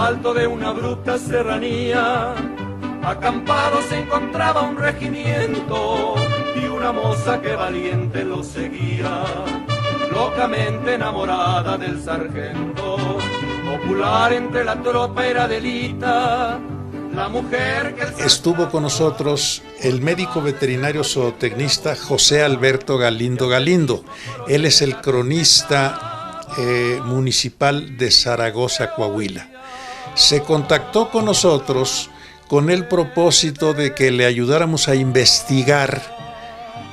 alto de una abrupta serranía, acampado se encontraba un regimiento y una moza que valiente lo seguía, locamente enamorada del sargento. Popular entre la tropa era Adelita, la mujer que... Estuvo con nosotros el médico veterinario zootecnista José Alberto Galindo Galindo. Él es el cronista municipal de Zaragoza, Coahuila. Se contactó con nosotros con el propósito de que le ayudáramos a investigar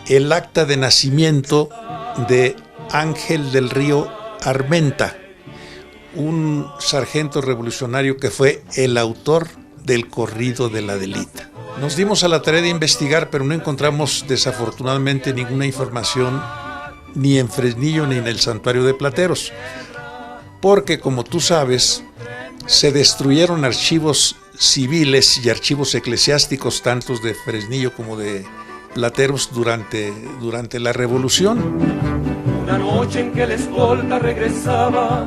el acta de nacimiento de Ángel del Río Armenta, un sargento revolucionario que fue el autor del corrido de la Adelita. Nos dimos a la tarea de investigar, pero no encontramos desafortunadamente ninguna información ni en Fresnillo ni en el Santuario de Plateros, porque como tú sabes, se destruyeron archivos civiles y archivos eclesiásticos, tantos de Fresnillo como de Plateros, durante la Revolución. Una noche en que el escolta regresaba,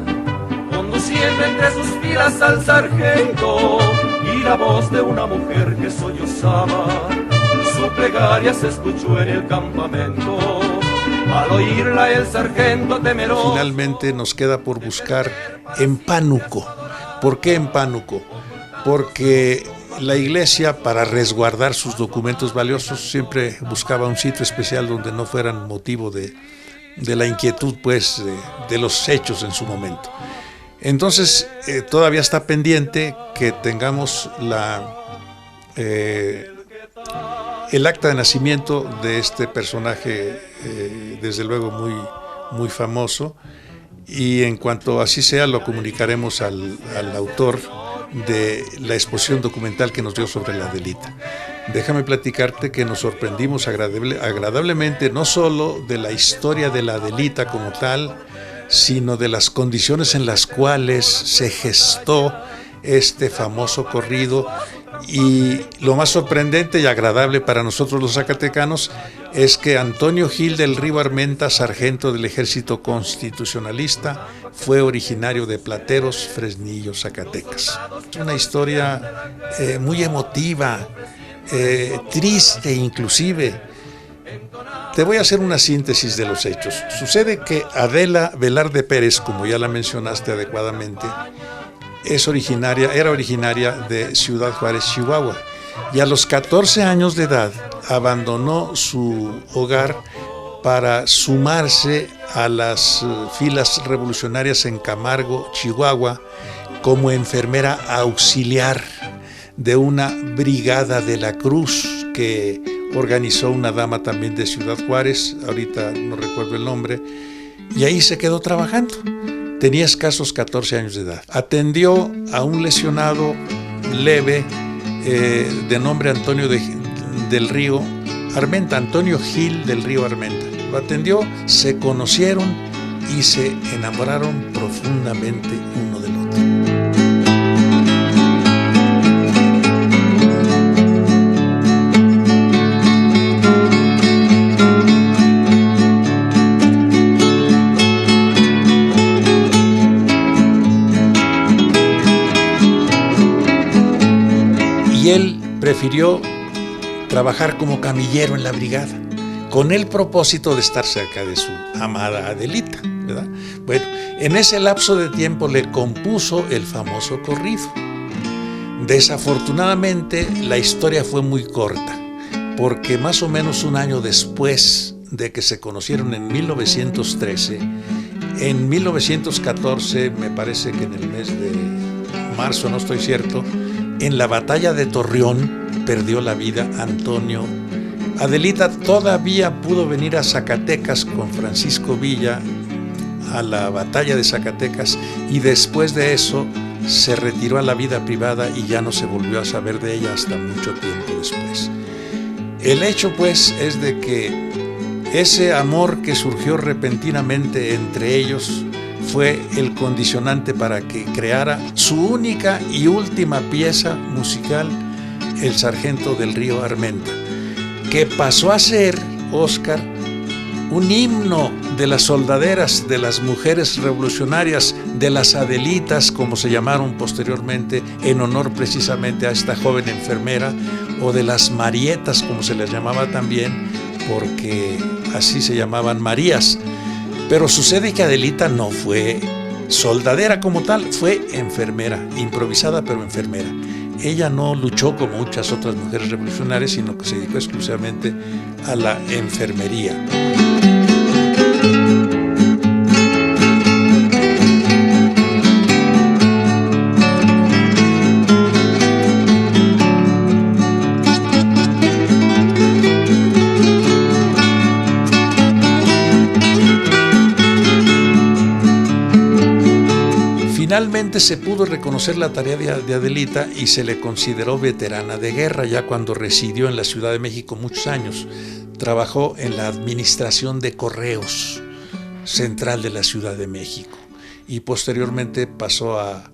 conduciendo entre sus filas al sargento, y la voz de una mujer que sollozaba, su plegaria se escuchó en el campamento. Al oírla el sargento temeroso... Finalmente nos queda por buscar en Pánuco. ¿Por qué en Pánuco? Porque la iglesia, para resguardar sus documentos valiosos, siempre buscaba un sitio especial donde no fueran motivo de la inquietud, pues, de los hechos en su momento. Entonces, todavía está pendiente que tengamos el acta de nacimiento de este personaje, desde luego muy, muy famoso, y en cuanto así sea, lo comunicaremos al autor de la exposición documental que nos dio sobre la Adelita. Déjame platicarte que nos sorprendimos agradablemente, no solo de la historia de la Adelita como tal, sino de las condiciones en las cuales se gestó este famoso corrido. Y lo más sorprendente y agradable para nosotros los zacatecanos es que Antonio Gil del Río Armenta, sargento del Ejército Constitucionalista, fue originario de Plateros, Fresnillo, Zacatecas. Es una historia muy emotiva, triste inclusive. Te voy a hacer una síntesis de los hechos. Sucede que Adela Velarde Pérez, como ya la mencionaste adecuadamente, era originaria de Ciudad Juárez, Chihuahua, y a los 14 años de edad abandonó su hogar para sumarse a las filas revolucionarias en Camargo, Chihuahua, como enfermera auxiliar de una brigada de la Cruz que organizó una dama también de Ciudad Juárez, ahorita no recuerdo el nombre, y ahí se quedó trabajando. Tenía escasos 14 años de edad. Atendió a un lesionado leve de nombre Antonio del Río Armenta, Antonio Gil del Río Armenta. Lo atendió, se conocieron y se enamoraron profundamente uno del otro. Y él prefirió trabajar como camillero en la brigada, con el propósito de estar cerca de su amada Adelita, ¿verdad? Bueno, en ese lapso de tiempo le compuso el famoso corrido. Desafortunadamente, la historia fue muy corta, porque más o menos un año después de que se conocieron en 1913, en 1914, me parece que en el mes de marzo, no estoy cierto, en la batalla de Torreón perdió la vida Antonio. Adelita todavía pudo venir a Zacatecas con Francisco Villa a la batalla de Zacatecas, y después de eso se retiró a la vida privada y ya no se volvió a saber de ella hasta mucho tiempo después. El hecho, pues, es de que ese amor que surgió repentinamente entre ellos fue el condicionante para que creara su única y última pieza musical, El Sargento del Río Armenta, que pasó a ser, Óscar, un himno de las soldaderas, de las mujeres revolucionarias de las Adelitas, como se llamaron posteriormente, en honor precisamente a esta joven enfermera, o de las Marietas, como se les llamaba también, porque así se llamaban Marías. Pero sucede que Adelita no fue soldadera como tal, fue enfermera, improvisada pero enfermera. Ella no luchó como muchas otras mujeres revolucionarias, sino que se dedicó exclusivamente a la enfermería. Finalmente se pudo reconocer la tarea de Adelita y se le consideró veterana de guerra ya cuando residió en la Ciudad de México muchos años. Trabajó en la administración de correos central de la Ciudad de México y posteriormente pasó a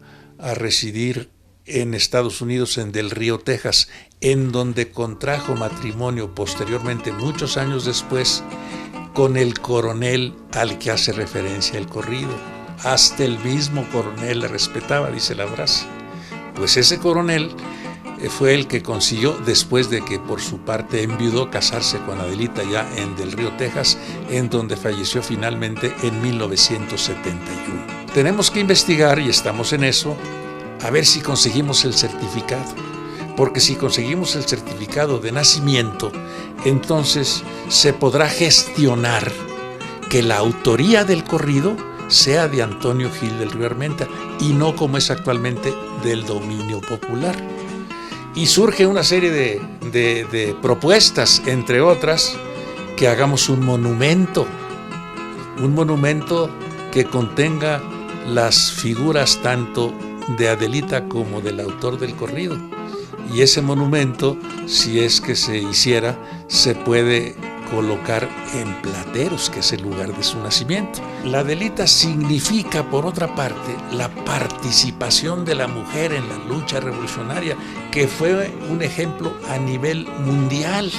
residir en Estados Unidos, en Del Río, Texas, en donde contrajo matrimonio posteriormente, muchos años después, con el coronel al que hace referencia el corrido. Hasta el mismo coronel la respetaba, dice la frase. Pues ese coronel fue el que consiguió, después de que por su parte enviudó, casarse con Adelita ya en Del Río, Texas, en donde falleció finalmente en 1971. Tenemos que investigar, y estamos en eso, a ver si conseguimos el certificado. Porque si conseguimos el certificado de nacimiento, entonces se podrá gestionar que la autoría del corrido sea de Antonio Gil del Río Armenta y no, como es actualmente, del dominio popular. Y surge una serie de propuestas, entre otras, que hagamos un monumento que contenga las figuras tanto de Adelita como del autor del corrido. Y ese monumento, si es que se hiciera, se puede colocar en Plateros, que es el lugar de su nacimiento. La Adelita significa, por otra parte, la participación de la mujer en la lucha revolucionaria, que fue un ejemplo a nivel mundial.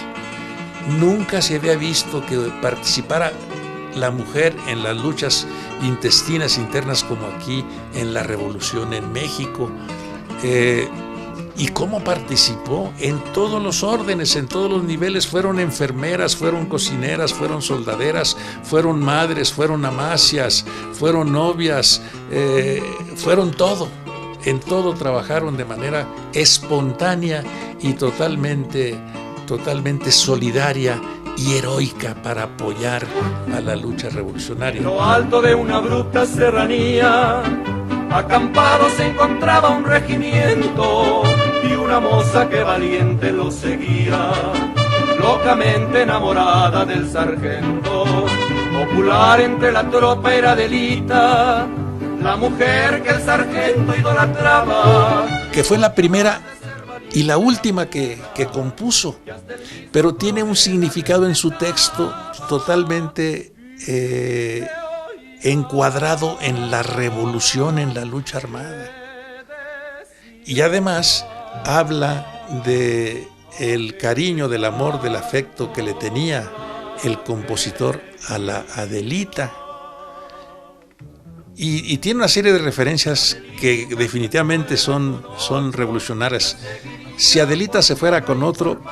Nunca se había visto que participara la mujer en las luchas intestinas internas como aquí en la Revolución en México. ¿Y cómo participó? En todos los órdenes, en todos los niveles. Fueron enfermeras, fueron cocineras, fueron soldaderas, fueron madres, fueron amacias, fueron novias, fueron todo. En todo trabajaron de manera espontánea y totalmente solidaria y heroica para apoyar a la lucha revolucionaria. En lo alto de una abrupta serranía, acampado se encontraba un regimiento y una moza que valiente lo seguía, locamente enamorada del sargento. Popular entre la tropa era Adelita, la mujer que el sargento idolatraba. Que fue la primera y la última que compuso, pero tiene un significado en su texto totalmente encuadrado en la revolución, en la lucha armada. Y además habla de el cariño, del amor, del afecto que le tenía el compositor a la Adelita. Y tiene una serie de referencias que definitivamente son revolucionarias. Si Adelita se fuera con otro,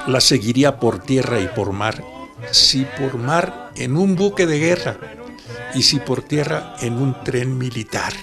la seguiría por tierra y por mar. Si por mar, en un buque de guerra, y si por tierra, en un tren militar.